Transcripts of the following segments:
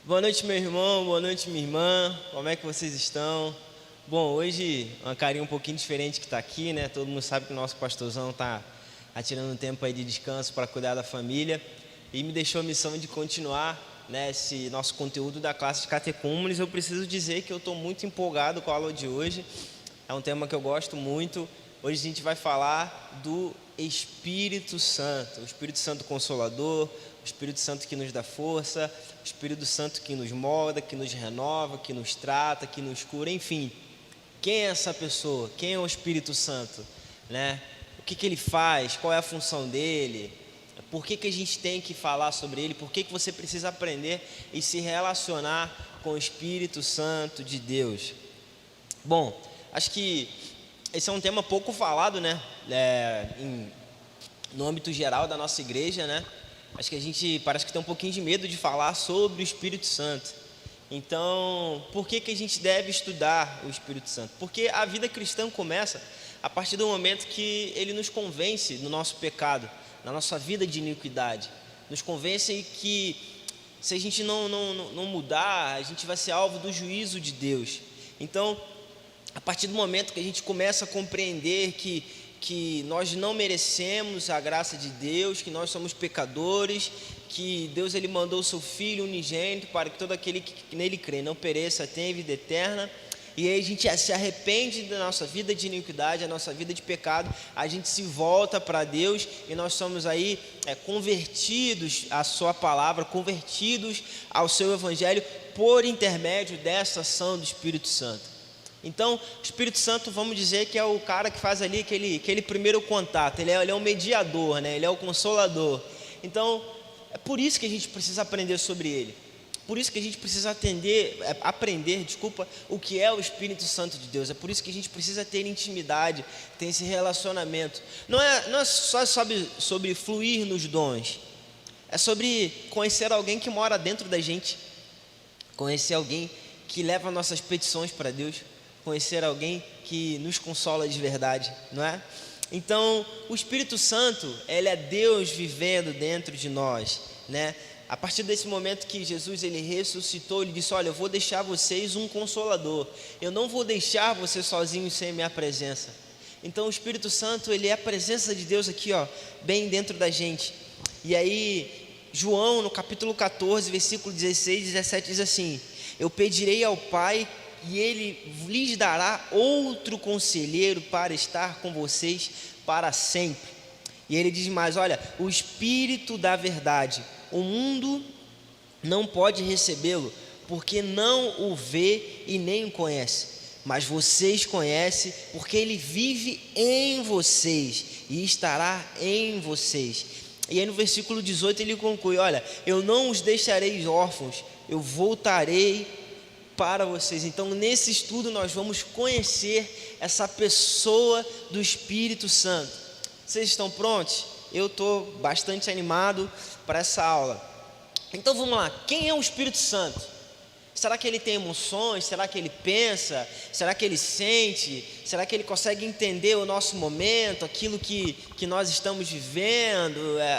Boa noite, meu irmão, boa noite, minha irmã, como é que vocês estão? Bom, hoje uma carinha um pouquinho diferente que está aqui, né? Todo mundo sabe que o nosso pastorzão está tirando um tempo aí de descanso para cuidar da família e me deixou a missão de continuar, né, esse nosso conteúdo da classe de catecúmenos. Eu preciso dizer que eu estou muito empolgado com a aula de hoje, é um tema que eu gosto muito. Hoje a gente vai falar do Espírito Santo, o Espírito Santo Consolador, o Espírito Santo que nos dá força, o Espírito Santo que nos molda, que nos renova, que nos trata, que nos cura, enfim. Quem é essa pessoa? Quem é o Espírito Santo? Né? O que ele faz? Qual é a função dele? Por que a gente tem que falar sobre ele? Por que você precisa aprender e se relacionar com o Espírito Santo de Deus? Bom, acho que esse é um tema pouco falado, né? No âmbito geral da nossa igreja, né? Acho que a gente parece que tem um pouquinho de medo de falar sobre o Espírito Santo. Então, por que a gente deve estudar o Espírito Santo? Porque a vida cristã começa a partir do momento que ele nos convence no nosso pecado, na nossa vida de iniquidade. Nos convence que se a gente não mudar, a gente vai ser alvo do juízo de Deus. Então, a partir do momento que a gente começa a compreender que nós não merecemos a graça de Deus, que nós somos pecadores, que Deus ele mandou o seu Filho unigênito para que todo aquele que nele crê não pereça, tenha vida eterna. E aí a gente se arrepende da nossa vida de iniquidade, a nossa vida de pecado, a gente se volta para Deus e nós somos aí convertidos à sua palavra, convertidos ao seu evangelho por intermédio dessa ação do Espírito Santo. Então, o Espírito Santo, vamos dizer que é o cara que faz ali aquele primeiro contato, ele é um mediador, né? Ele é o consolador. Então, é por isso que a gente precisa aprender sobre ele. Por isso que a gente precisa aprender o que é o Espírito Santo de Deus. É por isso que a gente precisa ter intimidade, ter esse relacionamento. Não é só sobre fluir nos dons. É sobre conhecer alguém que mora dentro da gente. Conhecer alguém que leva nossas petições para Deus. Conhecer alguém que nos consola de verdade, não é? Então, o Espírito Santo, ele é Deus vivendo dentro de nós, né? A partir desse momento que Jesus ele ressuscitou, ele disse: olha, eu vou deixar vocês um consolador. Eu não vou deixar vocês sozinhos sem minha presença. Então, o Espírito Santo, ele é a presença de Deus aqui, ó, bem dentro da gente. E aí, João, no capítulo 14, versículo 16 e 17, diz assim: eu pedirei ao Pai e ele lhes dará outro conselheiro para estar com vocês para sempre. E ele diz mais: olha, o Espírito da verdade, o mundo não pode recebê-lo, porque não o vê e nem o conhece, mas vocês conhecem, porque ele vive em vocês e estará em vocês. E aí no versículo 18 ele conclui: olha, eu não os deixarei órfãos, eu voltarei para vocês. Então, nesse estudo nós vamos conhecer essa pessoa do Espírito Santo. Vocês estão prontos? Eu estou bastante animado para essa aula. Então vamos lá, quem é o Espírito Santo? Será que ele tem emoções? Será que ele pensa? Será que ele sente? Será que ele consegue entender o nosso momento, aquilo que nós estamos vivendo,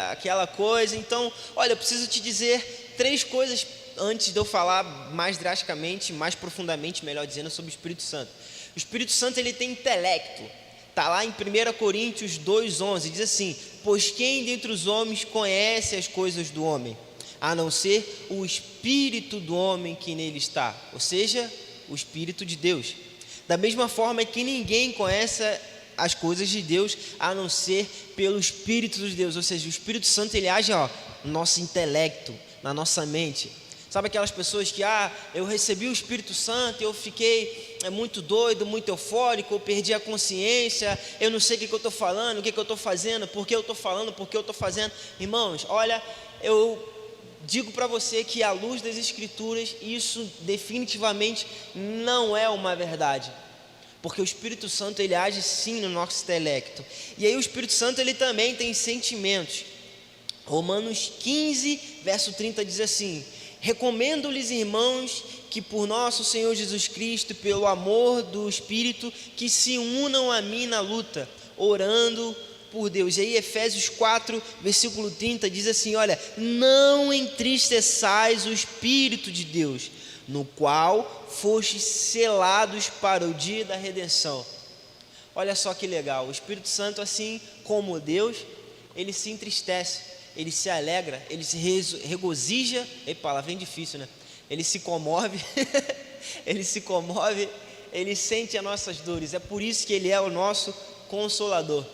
aquela coisa? Então, olha, eu preciso te dizer 3 coisas antes de eu falar mais drasticamente, mais profundamente, melhor dizendo, sobre o Espírito Santo. O Espírito Santo ele tem intelecto. Está lá em 1 Coríntios 2,11, diz assim: pois quem dentre os homens conhece as coisas do homem, a não ser o Espírito do homem que nele está, ou seja, o Espírito de Deus. Da mesma forma que ninguém conhece as coisas de Deus, a não ser pelo Espírito de Deus, ou seja, o Espírito Santo ele age no nosso intelecto, na nossa mente. Sabe aquelas pessoas que, eu recebi o Espírito Santo, eu fiquei muito doido, muito eufórico, eu perdi a consciência, eu não sei o que eu estou falando, o que eu estou fazendo, por que eu estou falando, por que eu estou fazendo. Irmãos, olha, eu digo para você que à luz das Escrituras, isso definitivamente não é uma verdade. Porque o Espírito Santo ele age sim no nosso intelecto. E aí o Espírito Santo ele também tem sentimentos. Romanos 15, verso 30 diz assim: recomendo-lhes, irmãos, que por nosso Senhor Jesus Cristo, pelo amor do Espírito, que se unam a mim na luta, orando por Deus. E aí Efésios 4, versículo 30 diz assim, olha, não entristeçais o Espírito de Deus, no qual fostes selados para o dia da redenção. Olha só que legal, o Espírito Santo, assim como Deus, ele se entristece, ele se alegra, ele se regozija, palavra bem difícil, né? Ele se comove, ele sente as nossas dores, é por isso que ele é o nosso Consolador.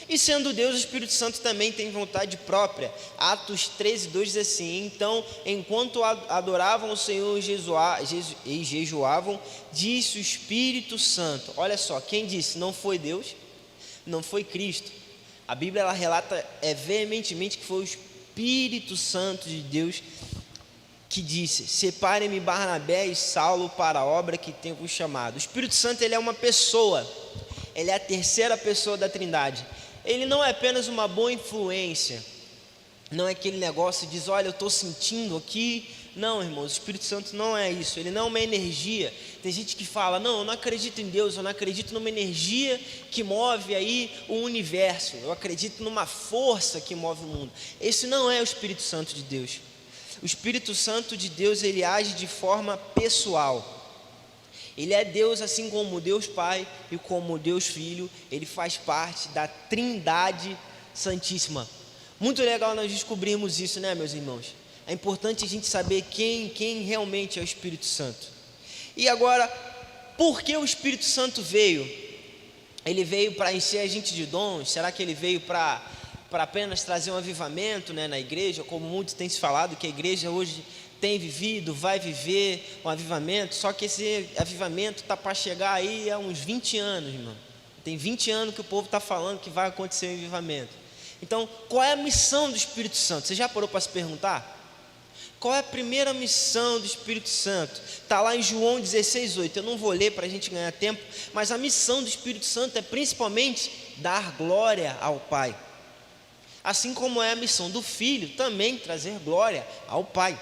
E sendo Deus, o Espírito Santo também tem vontade própria. Atos 13:2 diz assim, então, enquanto adoravam o Senhor e jejuavam, disse o Espírito Santo. Olha só, quem disse? Não foi Deus, não foi Cristo. A Bíblia ela relata veementemente que foi o Espírito Santo de Deus que disse, separem-me Barnabé e Saulo para a obra que tenho vos chamado. O Espírito Santo ele é uma pessoa, ele é a terceira pessoa da Trindade. Ele não é apenas uma boa influência, não é aquele negócio de diz, olha, eu estou sentindo aqui. Não, irmãos, o Espírito Santo não é isso, ele não é uma energia. Tem gente que fala, não, eu não acredito em Deus, eu não acredito numa energia que move aí o universo, eu acredito numa força que move o mundo. Esse não é o Espírito Santo de Deus. O Espírito Santo de Deus, ele age de forma pessoal. Ele é Deus assim como Deus Pai e como Deus Filho, ele faz parte da Trindade Santíssima. Muito legal nós descobrirmos isso, né, meus irmãos? É importante a gente saber quem realmente é o Espírito Santo. E agora, por que o Espírito Santo veio? Ele veio para encher a gente de dons? Será que ele veio para apenas trazer um avivamento, né, na igreja? Como muitos têm se falado, que a igreja hoje tem vivido, vai viver um avivamento, só que esse avivamento está para chegar aí há uns 20 anos, irmão. Tem 20 anos que o povo está falando que vai acontecer um avivamento. Então, qual é a missão do Espírito Santo? Você já parou para se perguntar? Qual é a primeira missão do Espírito Santo? Está lá em João 16:8. Eu não vou ler para a gente ganhar tempo, mas a missão do Espírito Santo é principalmente dar glória ao Pai. Assim como é a missão do Filho, também trazer glória ao Pai.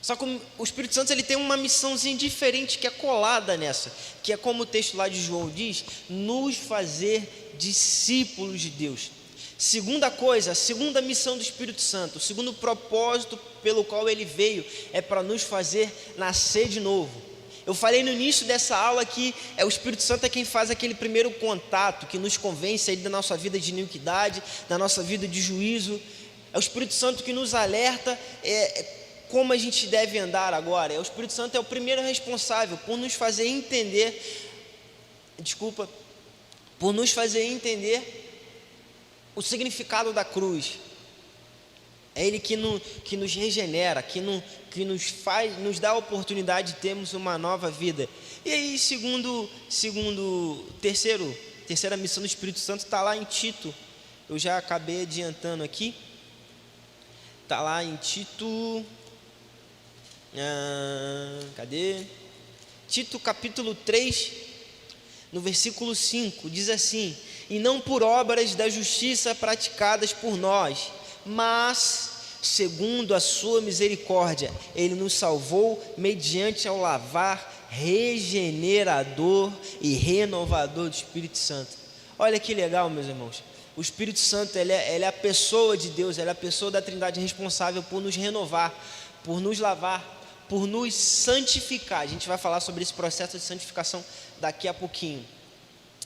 Só que o Espírito Santo ele tem uma missãozinha diferente que é colada nessa, que é como o texto lá de João diz, nos fazer discípulos de Deus. Segunda coisa, a segunda missão do Espírito Santo, o segundo propósito pelo qual ele veio é para nos fazer nascer de novo. Eu falei no início dessa aula que o Espírito Santo é quem faz aquele primeiro contato, que nos convence aí da nossa vida de iniquidade, da nossa vida de juízo. É o Espírito Santo que nos alerta como a gente deve andar agora. O Espírito Santo é o primeiro responsável por nos fazer entender, por nos fazer entender o significado da cruz. É Ele que nos regenera, que nos dá a oportunidade de termos uma nova vida. E aí, terceira missão do Espírito Santo está lá em Tito. Eu já acabei adiantando aqui. Está lá em Tito. Cadê? Tito capítulo 3, no versículo 5, diz assim: e não por obras da justiça praticadas por nós, mas segundo a sua misericórdia, Ele nos salvou mediante ao lavar regenerador e renovador do Espírito Santo. Olha que legal, meus irmãos. O Espírito Santo ele é a pessoa de Deus, ele é a pessoa da Trindade responsável por nos renovar, por nos lavar, por nos santificar. A gente vai falar sobre esse processo de santificação daqui a pouquinho.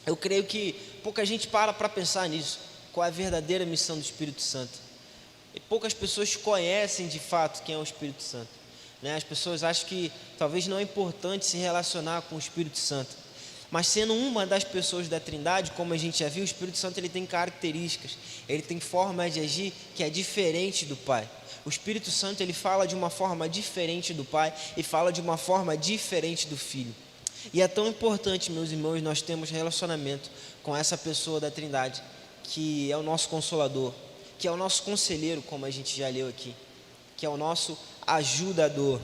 Eu creio que pouca gente para pensar nisso, qual é a verdadeira missão do Espírito Santo. E poucas pessoas conhecem de fato quem é o Espírito Santo, né? As pessoas acham que talvez não é importante se relacionar com o Espírito Santo, mas sendo uma das pessoas da Trindade, como a gente já viu, o Espírito Santo ele tem características, ele tem forma de agir que é diferente do Pai. O Espírito Santo ele fala de uma forma diferente do Pai e fala de uma forma diferente do Filho. E é tão importante, meus irmãos, nós temos relacionamento com essa pessoa da Trindade, que é o nosso Consolador, que é o nosso conselheiro, como a gente já leu aqui, que é o nosso ajudador.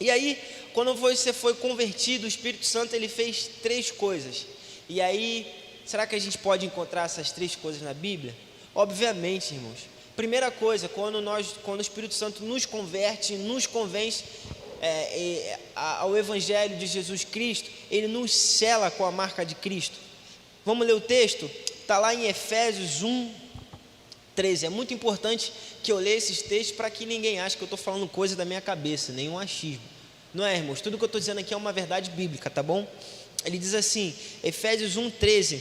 E aí, quando você foi convertido, o Espírito Santo ele fez 3 coisas. E aí, será que a gente pode encontrar essas 3 coisas na Bíblia? Obviamente, irmãos. Primeira coisa, quando o Espírito Santo nos converte, nos convence ao Evangelho de Jesus Cristo, ele nos sela com a marca de Cristo. Vamos ler o texto? está lá em Efésios 1:13. É muito importante que eu leia esses textos para que ninguém ache que eu estou falando coisa da minha cabeça, nenhum achismo. Não é, irmãos? Tudo que eu estou dizendo aqui é uma verdade bíblica, tá bom? Ele diz assim, Efésios 1:13: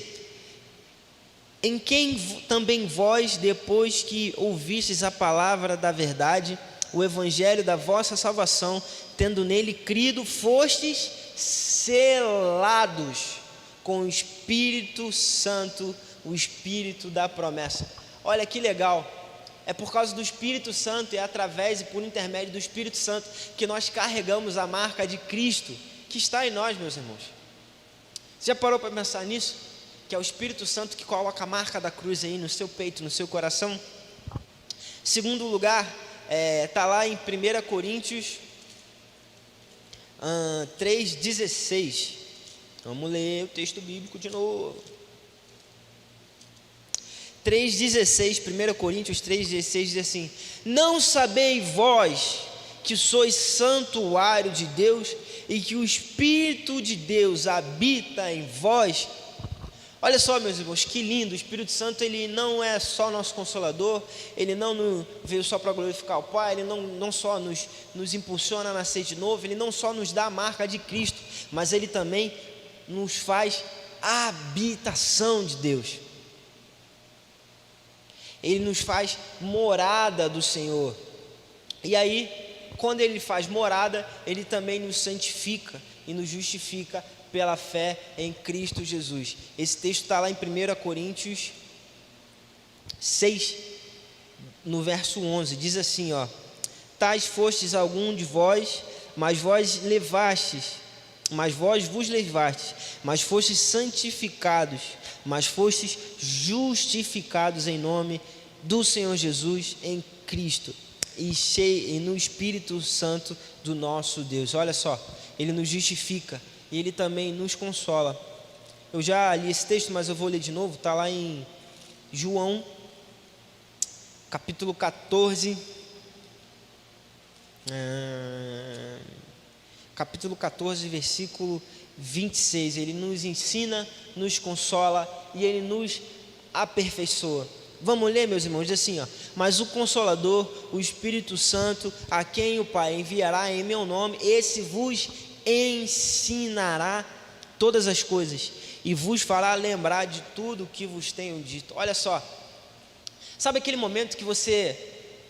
em quem também vós, depois que ouvistes a palavra da verdade, o evangelho da vossa salvação, tendo nele crido, fostes selados com o Espírito Santo, o Espírito da promessa. Olha que legal, é por causa do Espírito Santo, é através e por intermédio do Espírito Santo que nós carregamos a marca de Cristo que está em nós, meus irmãos. Você já parou para pensar nisso? Que é o Espírito Santo que coloca a marca da cruz aí no seu peito, no seu coração. Segundo lugar, está lá em 1 Coríntios 3,16. Vamos ler o texto bíblico de novo. 3,16, 1 Coríntios 3,16 diz assim: não sabeis vós que sois santuário de Deus e que o Espírito de Deus habita em vós? Olha só, meus irmãos, que lindo. O Espírito Santo, ele não é só nosso consolador, ele não veio só para glorificar o Pai, ele não só nos impulsiona a nascer de novo, ele não só nos dá a marca de Cristo, mas ele também nos faz a habitação de Deus. Ele nos faz morada do Senhor. E aí, quando ele faz morada, ele também nos santifica e nos justifica pela fé em Cristo Jesus. Esse texto está lá em 1 Coríntios 6, no verso 11, diz assim, ó: tais fostes algum de vós, mas vós vos levastes, mas fostes santificados, mas fostes justificados em nome do Senhor Jesus, em Cristo, e no Espírito Santo do nosso Deus. Olha só, ele nos justifica e ele também nos consola. Eu já li esse texto, mas eu vou ler de novo. Está lá em João, capítulo 14, versículo 26. Ele nos ensina, nos consola e ele nos aperfeiçoa. Vamos ler, meus irmãos, diz assim, ó: mas o Consolador, o Espírito Santo, a quem o Pai enviará em meu nome, esse vos ensinará todas as coisas e vos fará lembrar de tudo o que vos tenho dito. Olha só, sabe aquele momento que você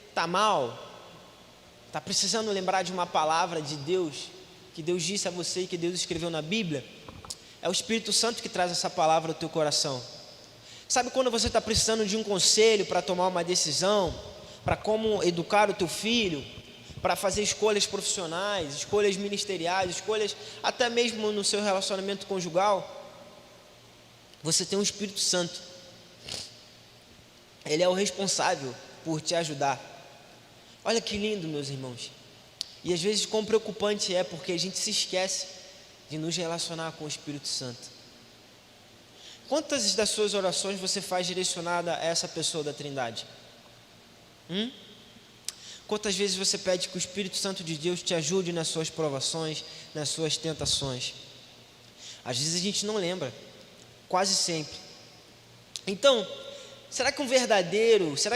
está mal, está precisando lembrar de uma palavra de Deus, que Deus disse a você e que Deus escreveu na Bíblia? É o Espírito Santo que traz essa palavra ao teu coração. Sabe quando você está precisando de um conselho para tomar uma decisão, para como educar o teu filho, para fazer escolhas profissionais, escolhas ministeriais, escolhas até mesmo no seu relacionamento conjugal? Você tem um Espírito Santo. Ele é o responsável por te ajudar. Olha que lindo, meus irmãos. E às vezes quão preocupante é, porque a gente se esquece de nos relacionar com o Espírito Santo. Quantas das suas orações você faz direcionada a essa pessoa da Trindade? Quantas vezes você pede que o Espírito Santo de Deus te ajude nas suas provações, nas suas tentações? Às vezes a gente não lembra, quase sempre. Então, será que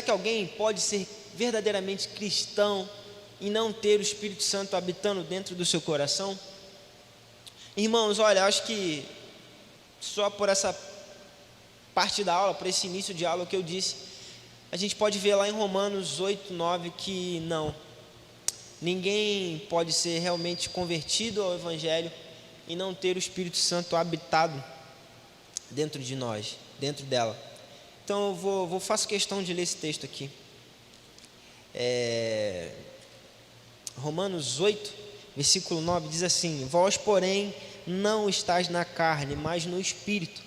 alguém pode ser verdadeiramente cristão e não ter o Espírito Santo habitando dentro do seu coração? Irmãos, olha, eu acho que só por essa parte da aula, por esse início de aula que eu disse, a gente pode ver lá em Romanos 8:9 que não, ninguém pode ser realmente convertido ao Evangelho e não ter o Espírito Santo habitado dentro de nós, dentro dela. Então eu faço questão de ler esse texto aqui. Romanos 8, versículo 9 diz assim: vós, porém, não estáis na carne, mas no Espírito.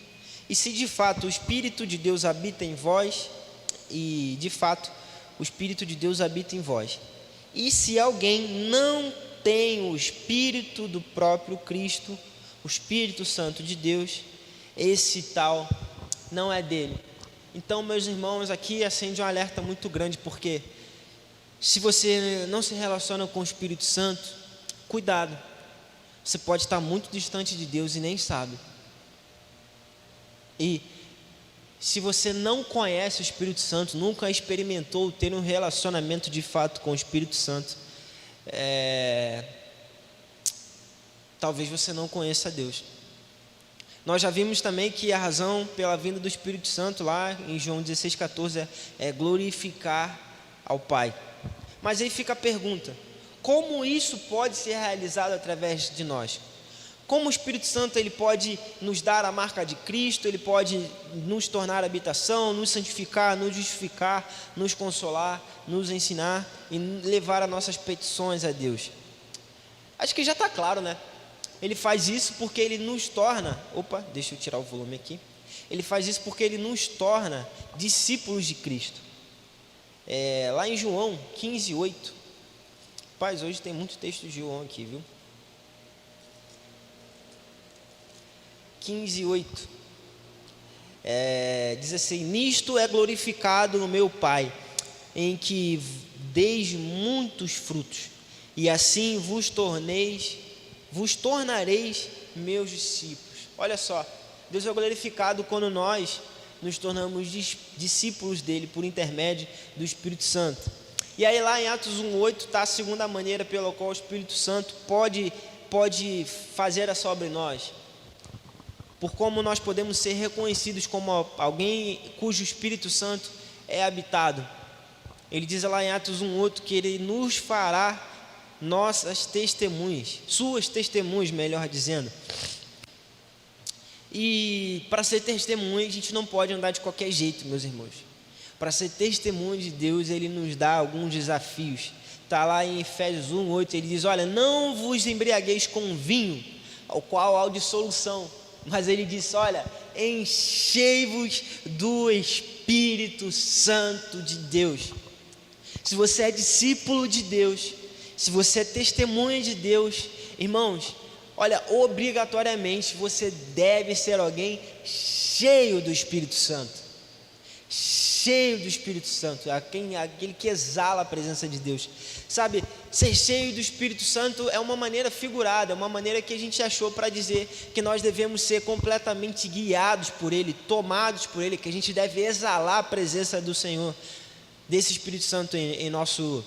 E se de fato o Espírito de Deus habita em vós, e de fato o Espírito de Deus habita em vós. E se alguém não tem o Espírito do próprio Cristo, o Espírito Santo de Deus, esse tal não é dele. Então, meus irmãos, aqui acende um alerta muito grande, porque se você não se relaciona com o Espírito Santo, cuidado, você pode estar muito distante de Deus e nem sabe. E se você não conhece o Espírito Santo, nunca experimentou ter um relacionamento de fato com o Espírito Santo, talvez você não conheça Deus. Nós já vimos também que a razão pela vinda do Espírito Santo, lá em João 16,14, é glorificar ao Pai. Mas aí fica a pergunta: como isso pode ser realizado através de nós? Como o Espírito Santo ele pode nos dar a marca de Cristo, ele pode nos tornar habitação, nos santificar, nos justificar, nos consolar, nos ensinar e levar as nossas petições a Deus? Acho que já está claro, né? Ele faz isso porque ele nos torna... deixa eu tirar o volume aqui. Ele faz isso porque ele nos torna discípulos de Cristo. Lá em João 15:8. Paz, hoje tem muito texto de João aqui, viu? 15:8. Diz assim: nisto é glorificado o meu Pai, em que deis muitos frutos, e assim vos tornareis meus discípulos. Olha só, Deus é glorificado quando nós nos tornamos discípulos dele por intermédio do Espírito Santo. E aí lá em Atos 1:8 está a segunda maneira pela qual o Espírito Santo pode fazer essa obra em nós. Por como nós podemos ser reconhecidos como alguém cujo Espírito Santo é habitado. Ele diz lá em Atos 1:8 que ele nos fará nossas testemunhas, suas testemunhas, melhor dizendo. E para ser testemunha, a gente não pode andar de qualquer jeito, meus irmãos. Para ser testemunha de Deus, ele nos dá alguns desafios. Está lá em Efésios 1:8, ele diz: olha, não vos embriagueis com vinho, ao qual há dissolução. Mas ele diz: olha, enchei-vos do Espírito Santo de Deus. Se você é discípulo de Deus, se você é testemunha de Deus, irmãos, olha, obrigatoriamente você deve ser alguém cheio do Espírito Santo. Cheio do Espírito Santo, aquele que exala a presença de Deus. Sabe, ser cheio do Espírito Santo é uma maneira figurada, é uma maneira que a gente achou para dizer que nós devemos ser completamente guiados por Ele, tomados por Ele, que a gente deve exalar a presença do Senhor, desse Espírito Santo em nosso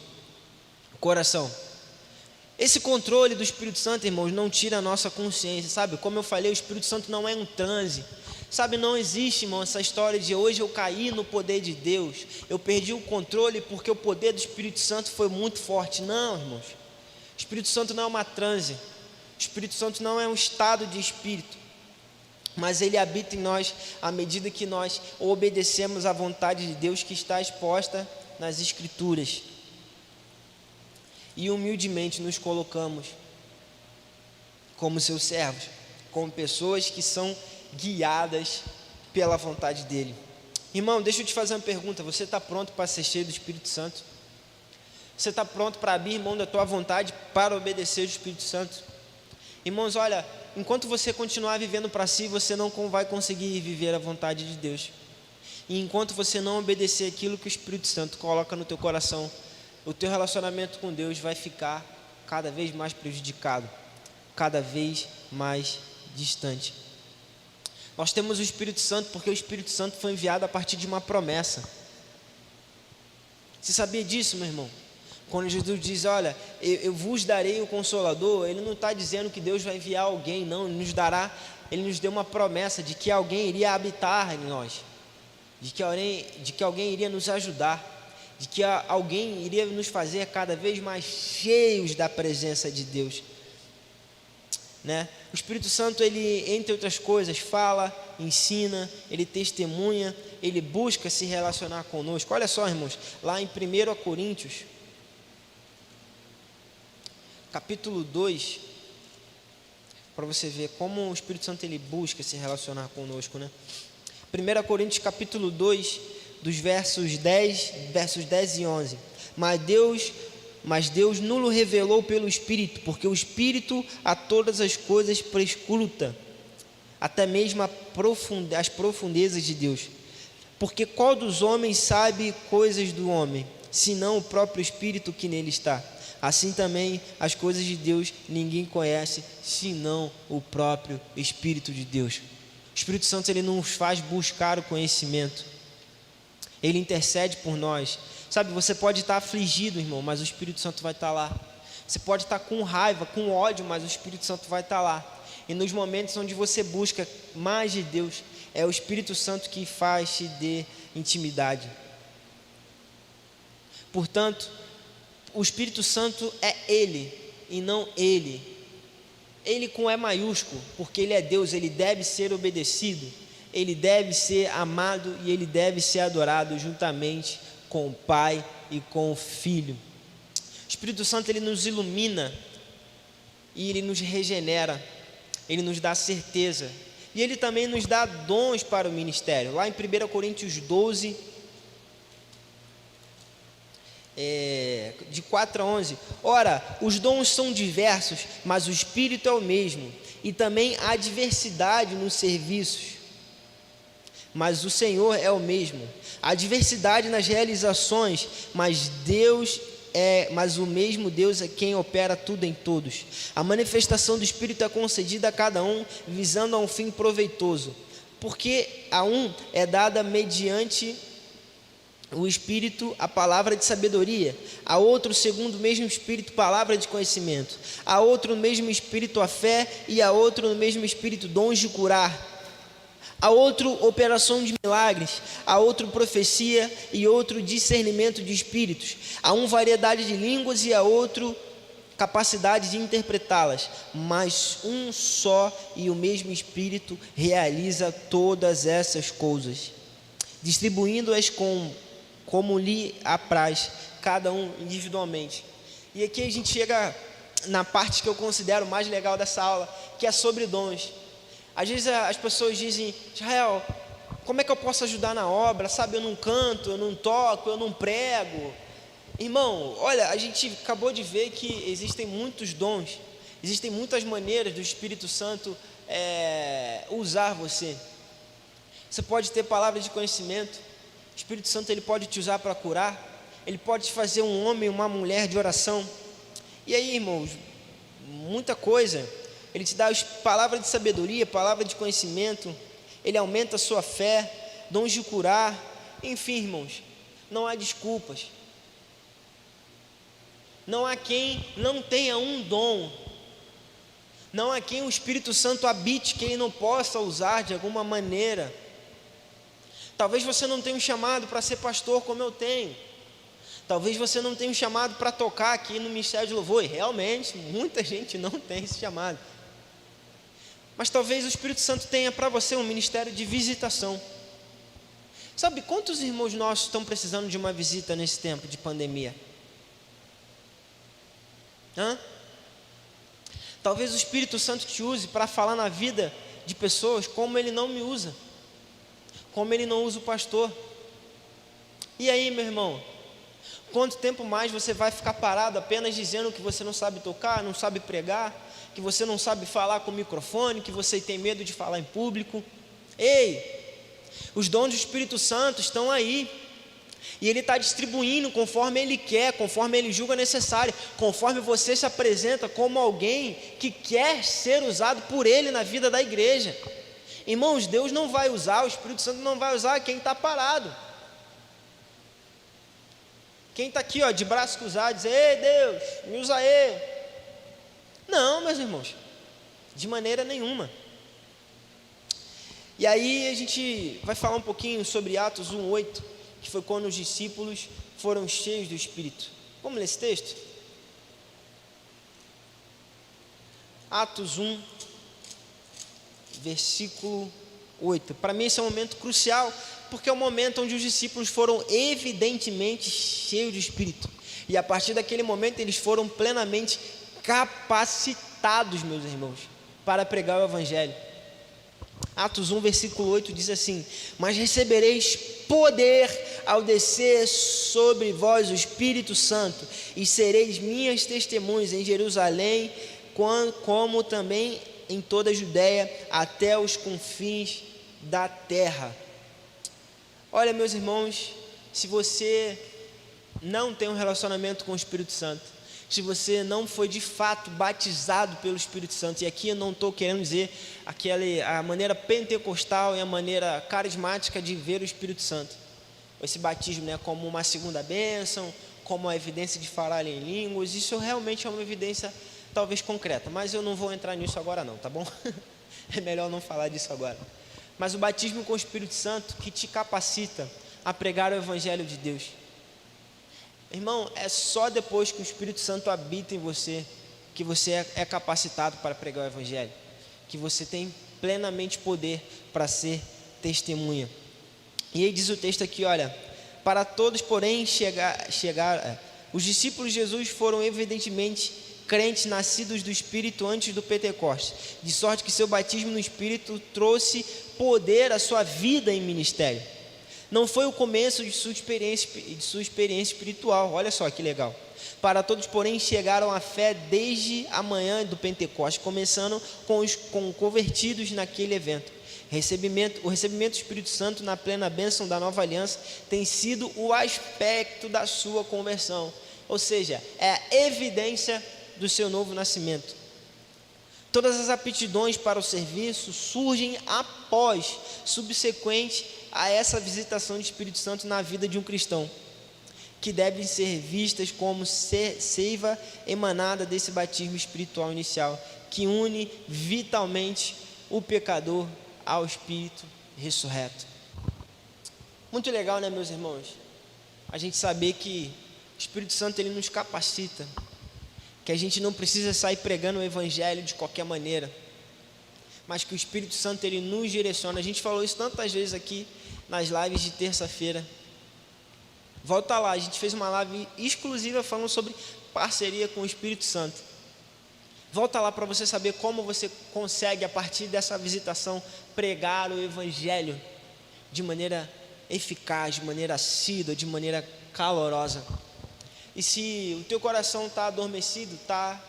coração. Esse controle do Espírito Santo, irmãos, não tira a nossa consciência, sabe? Como eu falei, o Espírito Santo não é um transe. Sabe, não existe, irmão, essa história de hoje eu caí no poder de Deus, eu perdi o controle porque o poder do Espírito Santo foi muito forte. Não, irmãos, o Espírito Santo não é uma transe, o Espírito Santo não é um estado de espírito, mas ele habita em nós à medida que nós obedecemos à vontade de Deus que está exposta nas Escrituras, e humildemente nos colocamos como seus servos, como pessoas que são guiadas pela vontade dele. Irmão, deixa eu te fazer uma pergunta: você está pronto para ser cheio do Espírito Santo? Você está pronto para abrir mão da tua vontade para obedecer o Espírito Santo? Irmãos, olha, enquanto você continuar vivendo para si, você não vai conseguir viver a vontade de Deus. E enquanto você não obedecer aquilo que o Espírito Santo coloca no teu coração, o teu relacionamento com Deus vai ficar cada vez mais prejudicado, cada vez mais distante. Nós temos o Espírito Santo porque o Espírito Santo foi enviado a partir de uma promessa. Você sabia disso, meu irmão? Quando Jesus diz: olha, eu vos darei o Consolador, ele não está dizendo que Deus vai enviar alguém, não. Ele nos deu uma promessa de que alguém iria habitar em nós, de que alguém iria nos ajudar, de que alguém iria nos fazer cada vez mais cheios da presença de Deus, né? O Espírito Santo, ele, entre outras coisas, fala, ensina, ele testemunha, ele busca se relacionar conosco. Olha só, irmãos, lá em 1 Coríntios, capítulo 2, para você ver como o Espírito Santo ele busca se relacionar conosco, né? 1 Coríntios capítulo 2, dos versos 10 e 11. Mas Deus nulo revelou pelo Espírito, porque o Espírito a todas as coisas prescruta, até mesmo as profundezas de Deus. Porque qual dos homens sabe coisas do homem, senão o próprio Espírito que nele está? Assim também as coisas de Deus ninguém conhece, senão o próprio Espírito de Deus. O Espírito Santo, ele nos faz buscar o conhecimento. Ele intercede por nós. Sabe, você pode estar afligido, irmão, mas o Espírito Santo vai estar lá. Você pode estar com raiva, com ódio, mas o Espírito Santo vai estar lá. E nos momentos onde você busca mais de Deus, é o Espírito Santo que faz te dar intimidade. Portanto, o Espírito Santo é Ele e não Ele. Ele com E maiúsculo, porque Ele é Deus, Ele deve ser obedecido, Ele deve ser amado e Ele deve ser adorado juntamente com o Pai e com o Filho. O Espírito Santo, Ele nos ilumina e Ele nos regenera, Ele nos dá certeza e Ele também nos dá dons para o ministério. Lá em 1 Coríntios 12, de 4 a 11, ora, os dons são diversos, mas o Espírito é o mesmo, e também há diversidade nos serviços, mas o Senhor é o mesmo. Há diversidade nas realizações, mas o mesmo Deus é quem opera tudo em todos. A manifestação do Espírito é concedida a cada um, visando a um fim proveitoso, porque a um é dada mediante o Espírito a palavra de sabedoria, a outro segundo o mesmo Espírito palavra de conhecimento, a outro no mesmo Espírito a fé, e a outro no mesmo Espírito dons de curar, a outro operação de milagres, a outro profecia e outro discernimento de espíritos, a um variedade de línguas e a outro capacidade de interpretá-las, mas um só e o mesmo Espírito realiza todas essas coisas, distribuindo-as como lhe apraz, cada um individualmente. E aqui a gente chega na parte que eu considero mais legal dessa aula, que é sobre dons. Às vezes as pessoas dizem: Israel, como é que eu posso ajudar na obra? Sabe, eu não canto, eu não toco, eu não prego. Irmão, olha, a gente acabou de ver que existem muitos dons, existem muitas maneiras do Espírito Santo usar você. Você pode ter palavra de conhecimento. O Espírito Santo, ele pode te usar para curar, ele pode te fazer um homem, uma mulher de oração. E aí, irmãos, muita coisa. Ele te dá palavra de sabedoria, palavra de conhecimento, ele aumenta a sua fé, dons de curar. Enfim, irmãos, não há desculpas. Não há quem não tenha um dom. Não há quem o Espírito Santo habite, que ele não possa usar de alguma maneira. Talvez você não tenha um chamado para ser pastor como eu tenho. Talvez você não tenha um chamado para tocar aqui no Ministério de Louvor. E realmente, muita gente não tem esse chamado. Mas talvez o Espírito Santo tenha para você um ministério de visitação. Sabe, quantos irmãos nossos estão precisando de uma visita nesse tempo de pandemia? Talvez o Espírito Santo te use para falar na vida de pessoas como ele não me usa, como ele não usa o pastor. E aí, meu irmão, quanto tempo mais você vai ficar parado apenas dizendo que você não sabe tocar, não sabe pregar, que você não sabe falar com o microfone, que você tem medo de falar em público? Ei, os dons do Espírito Santo estão aí, e ele está distribuindo conforme ele quer, conforme ele julga necessário, conforme você se apresenta como alguém que quer ser usado por ele na vida da igreja. Irmãos, Deus não vai usar, o Espírito Santo não vai usar quem está parado, quem está aqui, de braço cruzado, dizer: ei Deus, me usa aí. Não, meus irmãos, de maneira nenhuma. E aí a gente vai falar um pouquinho sobre Atos 1:8, que foi quando os discípulos foram cheios do Espírito. Vamos ler esse texto? Atos 1, versículo 8. Para mim esse é um momento crucial, porque é o momento onde os discípulos foram evidentemente cheios do Espírito, e a partir daquele momento eles foram plenamente capacitados, meus irmãos, para pregar o Evangelho. Atos 1, versículo 8 diz assim: mas recebereis poder ao descer sobre vós o Espírito Santo, e sereis minhas testemunhas em Jerusalém, como também em toda a Judéia, até os confins da terra. Olha, meus irmãos, se você não tem um relacionamento com o Espírito Santo, se você não foi de fato batizado pelo Espírito Santo, e aqui eu não estou querendo dizer a maneira pentecostal e a maneira carismática de ver o Espírito Santo, esse batismo, né, como uma segunda bênção, como a evidência de falar em línguas, isso realmente é uma evidência talvez concreta, mas eu não vou entrar nisso agora não, tá bom? É melhor não falar disso agora. Mas o batismo com o Espírito Santo que te capacita a pregar o Evangelho de Deus. Irmão, é só depois que o Espírito Santo habita em você que você é capacitado para pregar o Evangelho, que você tem plenamente poder para ser testemunha. E aí diz o texto aqui, olha, para todos, porém, os discípulos de Jesus foram evidentemente crentes nascidos do Espírito antes do Pentecostes, de sorte que seu batismo no Espírito trouxe poder à sua vida em ministério. Não foi o começo de sua experiência espiritual, olha só que legal. Para todos, porém, chegaram à fé desde a manhã do Pentecostes, começando com convertidos naquele evento. O recebimento do Espírito Santo na plena bênção da nova aliança tem sido o aspecto da sua conversão, ou seja, é a evidência do seu novo nascimento. Todas as aptidões para o serviço surgem subsequente a essa visitação do Espírito Santo na vida de um cristão, que devem ser vistas como seiva emanada desse batismo espiritual inicial, que une vitalmente o pecador ao Espírito ressurreto. Muito legal, né, meus irmãos? A gente saber que o Espírito Santo ele nos capacita, que a gente não precisa sair pregando o Evangelho de qualquer maneira, mas que o Espírito Santo ele nos direciona. A gente falou isso tantas vezes aqui nas lives de terça-feira. Volta lá, a gente fez uma live exclusiva falando sobre parceria com o Espírito Santo. Volta lá para você saber como você consegue, a partir dessa visitação, pregar o Evangelho de maneira eficaz, de maneira assídua, de maneira calorosa. E se o teu coração está adormecido, está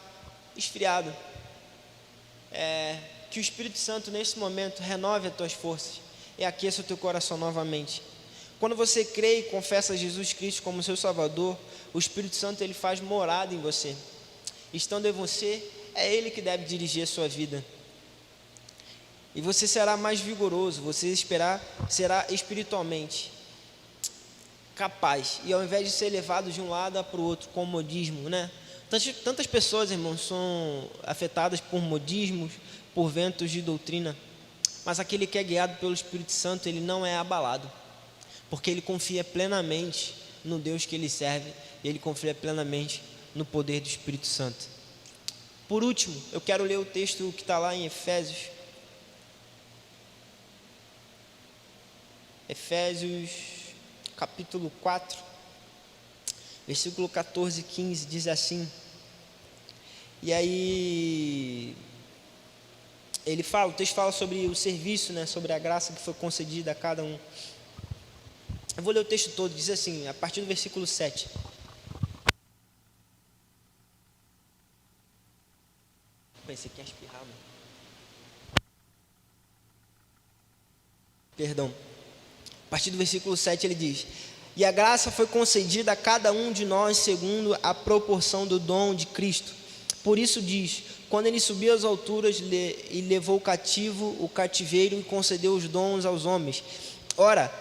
esfriado, que o Espírito Santo nesse momento renove as tuas forças e aqueça o teu coração novamente. Quando você crê e confessa Jesus Cristo como seu Salvador, o Espírito Santo ele faz morada em você. Estando em você, é Ele que deve dirigir a sua vida. E você será mais vigoroso, você será espiritualmente capaz. E ao invés de ser levado de um lado para o outro com modismo, né? Tantas pessoas, irmãos, são afetadas por modismos, por ventos de doutrina. Mas aquele que é guiado pelo Espírito Santo, ele não é abalado, porque ele confia plenamente no Deus que ele serve, e ele confia plenamente no poder do Espírito Santo. Por último, eu quero ler o texto que está lá em Efésios, capítulo 4, versículo 14 e 15, diz assim. E aí o texto fala sobre o serviço, né, sobre a graça que foi concedida a cada um. Eu vou ler o texto todo, diz assim, a partir do versículo 7. Pensei que ia espirrar, mano. Perdão. A partir do versículo 7 ele diz: E a graça foi concedida a cada um de nós segundo a proporção do dom de Cristo. Por isso diz: quando ele subiu às alturas e levou cativo o cativeiro e concedeu os dons aos homens. Ora,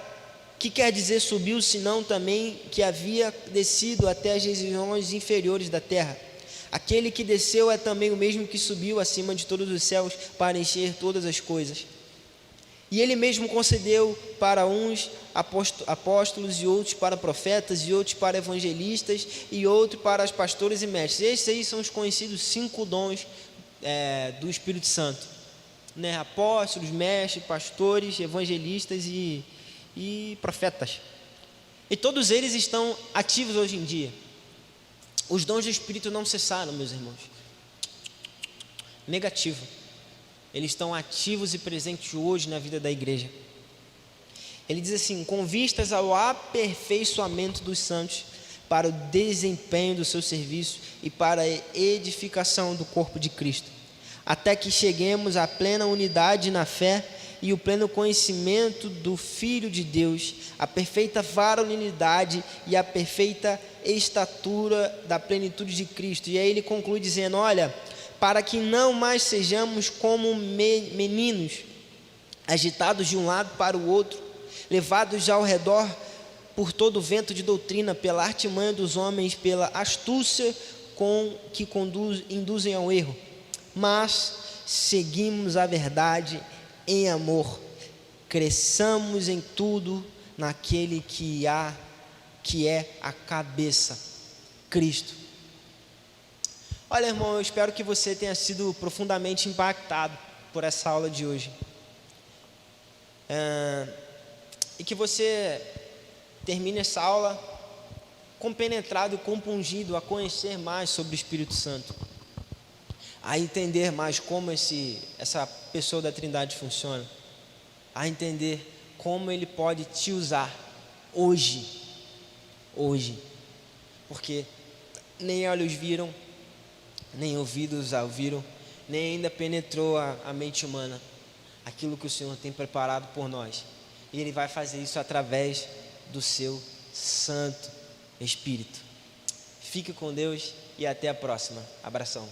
que quer dizer subiu, senão também que havia descido até as regiões inferiores da terra? Aquele que desceu é também o mesmo que subiu acima de todos os céus para encher todas as coisas. E ele mesmo concedeu para uns apóstolos, e outros para profetas, e outros para evangelistas, e outros para os pastores e mestres. Esses aí são os conhecidos 5 dons do Espírito Santo, né? Apóstolos, mestres, pastores, evangelistas e profetas. E todos eles estão ativos hoje em dia. Os dons do Espírito não cessaram, meus irmãos. Negativo. Eles estão ativos e presentes hoje na vida da igreja. Ele diz assim: com vistas ao aperfeiçoamento dos santos, para o desempenho do seu serviço e para a edificação do corpo de Cristo, até que cheguemos à plena unidade na fé e o pleno conhecimento do Filho de Deus, a perfeita varonilidade e a perfeita estatura da plenitude de Cristo. E aí ele conclui dizendo: olha, para que não mais sejamos como meninos, agitados de um lado para o outro, levados ao redor por todo o vento de doutrina, pela artimanha dos homens, pela astúcia com que induzem ao erro, mas seguimos a verdade em amor, cresçamos em tudo naquele que é a cabeça, Cristo. Olha, irmão, eu espero que você tenha sido profundamente impactado por essa aula de hoje, e que você termine essa aula compenetrado e compungido a conhecer mais sobre o Espírito Santo, a entender mais como essa pessoa da Trindade funciona, a entender como ele pode te usar hoje, porque nem olhos viram, nem ouvidos ouviram, nem ainda penetrou a mente humana aquilo que o Senhor tem preparado por nós, e Ele vai fazer isso através do seu Santo Espírito. Fique com Deus e até a próxima. Abração.